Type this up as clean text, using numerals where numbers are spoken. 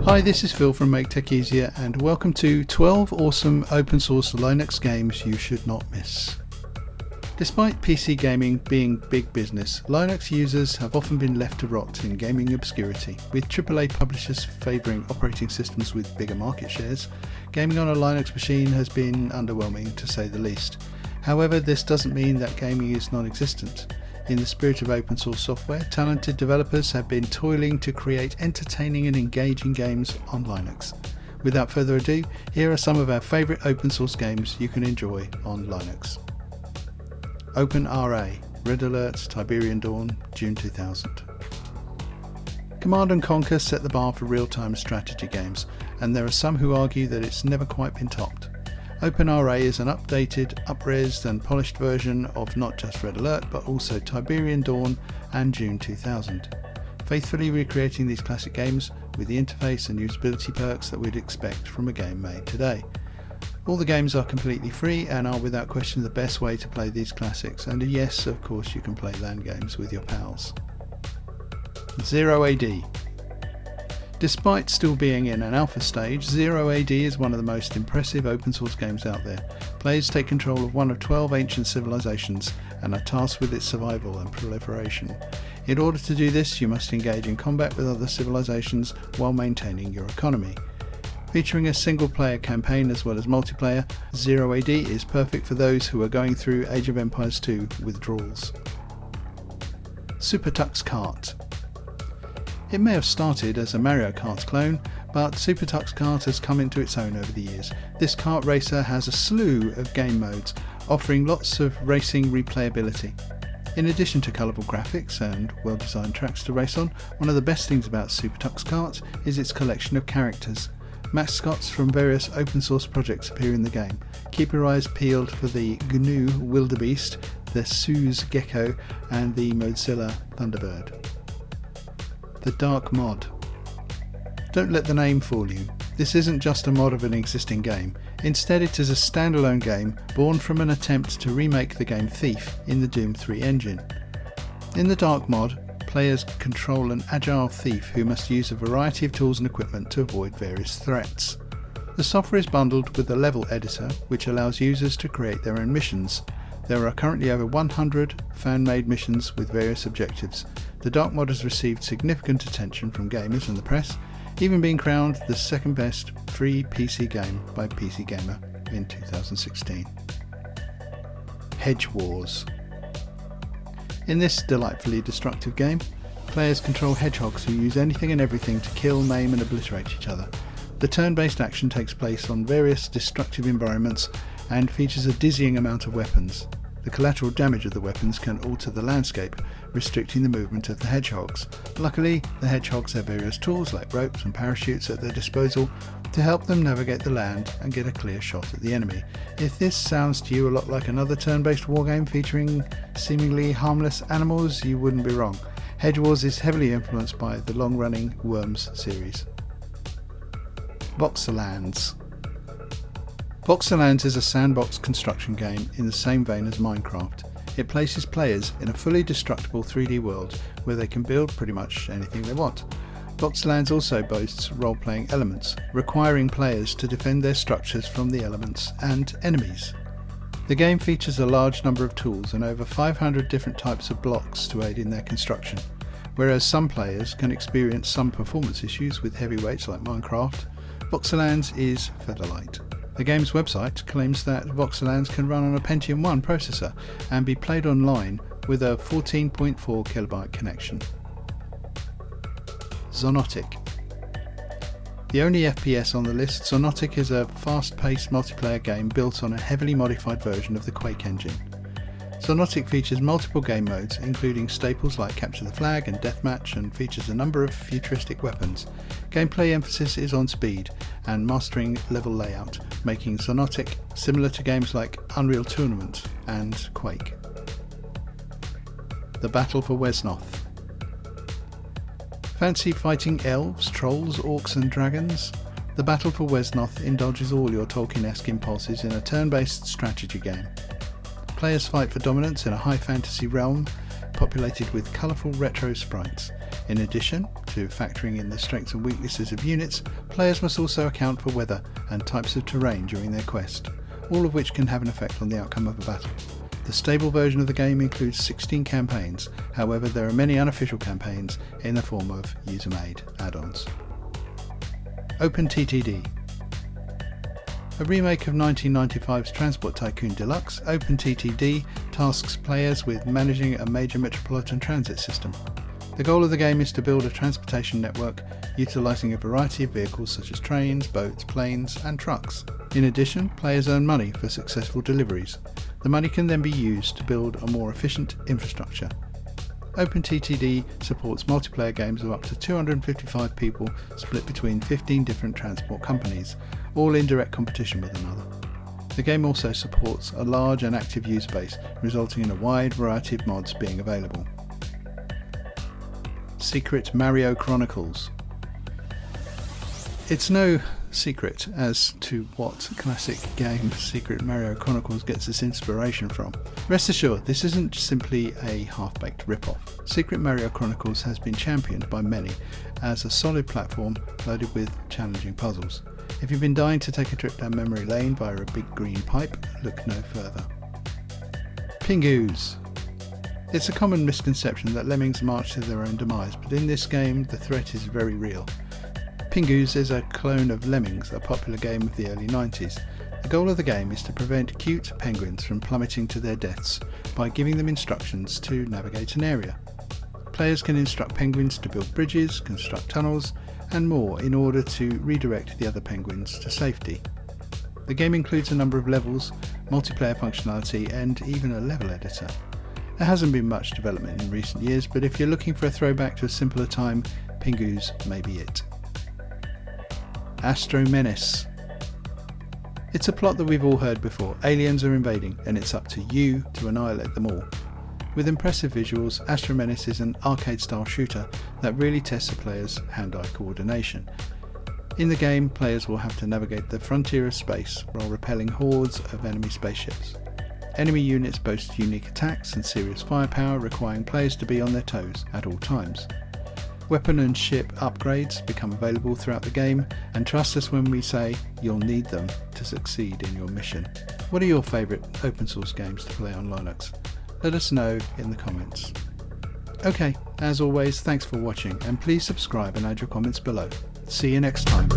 Hi, this is Phil from Make Tech Easier, and welcome to 12 awesome open source Linux games you should not miss. Despite PC gaming being big business, Linux users have often been left to rot in gaming obscurity. With AAA publishers favouring operating systems with bigger market shares, gaming on a Linux machine has been underwhelming to say the least. However, this doesn't mean that gaming is non-existent. In the spirit of open source software, talented developers have been toiling to create entertaining and engaging games on Linux. Without further ado, here are some of our favourite open source games you can enjoy on Linux. OPENRA, Red Alert, Tiberian Dawn, June 2000. Command & Conquer set the bar for real-time strategy games, and there are some who argue that it's never quite been topped. OPENRA is an updated, up-resed and polished version of not just Red Alert but also Tiberian Dawn and June 2000, faithfully recreating these classic games with the interface and usability perks that we'd expect from a game made today. All the games are completely free and are without question the best way to play these classics, and yes, of course you can play LAN games with your pals. Zero AD. Despite still being in an alpha stage, Zero AD is one of the most impressive open source games out there. Players take control of one of 12 ancient civilizations and are tasked with its survival and proliferation. In order to do this, you must engage in combat with other civilizations while maintaining your economy. Featuring a single player campaign as well as multiplayer, Zero AD is perfect for those who are going through Age of Empires 2 withdrawals. Super TUXKART. It may have started as a Mario Kart clone, but Super TUXKART has come into its own over the years. This kart racer has a slew of game modes, offering lots of racing replayability. In addition to colourful graphics and well-designed tracks to race on, one of the best things about Super TUXKART is its collection of characters. Mascots from various open source projects appear in the game. Keep your eyes peeled for the GNU Wildebeest, the Suze Gecko and the Mozilla Thunderbird. The Dark Mod. Don't let the name fool you. This isn't just a mod of an existing game. Instead, it is a standalone game born from an attempt to remake the game Thief in the Doom 3 engine. In the Dark Mod, players control an agile thief who must use a variety of tools and equipment to avoid various threats. The software is bundled with a level editor which allows users to create their own missions. There are currently over 100 fan-made missions with various objectives. The Dark Mod has received significant attention from gamers and the press, even being crowned the second best free PC game by PC Gamer in 2016. HEDGEWARS. In this delightfully destructive game, players control hedgehogs who use anything and everything to kill, maim and obliterate each other. The turn-based action takes place on various destructive environments and features a dizzying amount of weapons. The collateral damage of the weapons can alter the landscape, restricting the movement of the hedgehogs. Luckily, the hedgehogs have various tools like ropes and parachutes at their disposal to help them navigate the land and get a clear shot at the enemy. If this sounds to you a lot like another turn-based wargame featuring seemingly harmless animals, you wouldn't be wrong. HEDGEWARS is heavily influenced by the long-running Worms series. VOXELANDS. VOXELANDS is a sandbox construction game in the same vein as Minecraft. It places players in a fully destructible 3D world where they can build pretty much anything they want. VOXELANDS also boasts role-playing elements, requiring players to defend their structures from the elements and enemies. The game features a large number of tools and over 500 different types of blocks to aid in their construction, whereas some players can experience some performance issues with heavyweights like Minecraft. VOXELANDS is featherlight. The game's website claims that VOXELANDS can run on a Pentium 1 processor and be played online with a 14.4 kilobyte connection. XONOTIC. The only FPS on the list, XONOTIC is a fast-paced multiplayer game built on a heavily modified version of the Quake engine. XONOTIC features multiple game modes, including staples like Capture the Flag and Deathmatch, and features a number of futuristic weapons. Gameplay emphasis is on speed and mastering level layout, making XONOTIC similar to games like Unreal Tournament and Quake. The Battle for WESNOTH. Fancy fighting elves, trolls, orcs and dragons? The Battle for WESNOTH indulges all your Tolkien-esque impulses in a turn-based strategy game. Players fight for dominance in a high fantasy realm, populated with colourful retro sprites. In addition to factoring in the strengths and weaknesses of units, players must also account for weather and types of terrain during their quest, all of which can have an effect on the outcome of a battle. The stable version of the game includes 16 campaigns, however there are many unofficial campaigns in the form of user-made add-ons. OPENTTD. A remake of 1995's Transport Tycoon Deluxe, OPENTTD tasks players with managing a major metropolitan transit system. The goal of the game is to build a transportation network utilising a variety of vehicles such as trains, boats, planes and trucks. In addition, players earn money for successful deliveries. The money can then be used to build a more efficient infrastructure. OPENTTD supports multiplayer games of up to 255 people split between 15 different transport companies, all in direct competition with another. The game also supports a large and active user base, resulting in a wide variety of mods being available. Secret MARYO Chronicles. It's no secret as to what classic game Secret MARYO Chronicles gets its inspiration from. Rest assured, this isn't simply a half-baked rip-off. Secret MARYO Chronicles has been championed by many as a solid platform loaded with challenging puzzles. If you've been dying to take a trip down memory lane via a big green pipe, look no further. PINGUS. It's a common misconception that lemmings march to their own demise, but in this game the threat is very real. PINGUS is a clone of Lemmings, a popular game of the early 90s. The goal of the game is to prevent cute penguins from plummeting to their deaths by giving them instructions to navigate an area. Players can instruct penguins to build bridges, construct tunnels and more in order to redirect the other penguins to safety. The game includes a number of levels, multiplayer functionality and even a level editor. There hasn't been much development in recent years, but if you're looking for a throwback to a simpler time, PINGUS may be it. ASTROMENACE. It's a plot that we've all heard before. Aliens are invading and it's up to you to annihilate them all. With impressive visuals, ASTROMENACE is an arcade-style shooter that really tests a player's hand-eye coordination. In the game, players will have to navigate the frontier of space while repelling hordes of enemy spaceships. Enemy units boast unique attacks and serious firepower, requiring players to be on their toes at all times. Weapon and ship upgrades become available throughout the game, and trust us when we say you'll need them to succeed in your mission. What are your favourite open source games to play on Linux? Let us know in the comments. Okay, as always, thanks for watching and please subscribe and add your comments below. See you next time.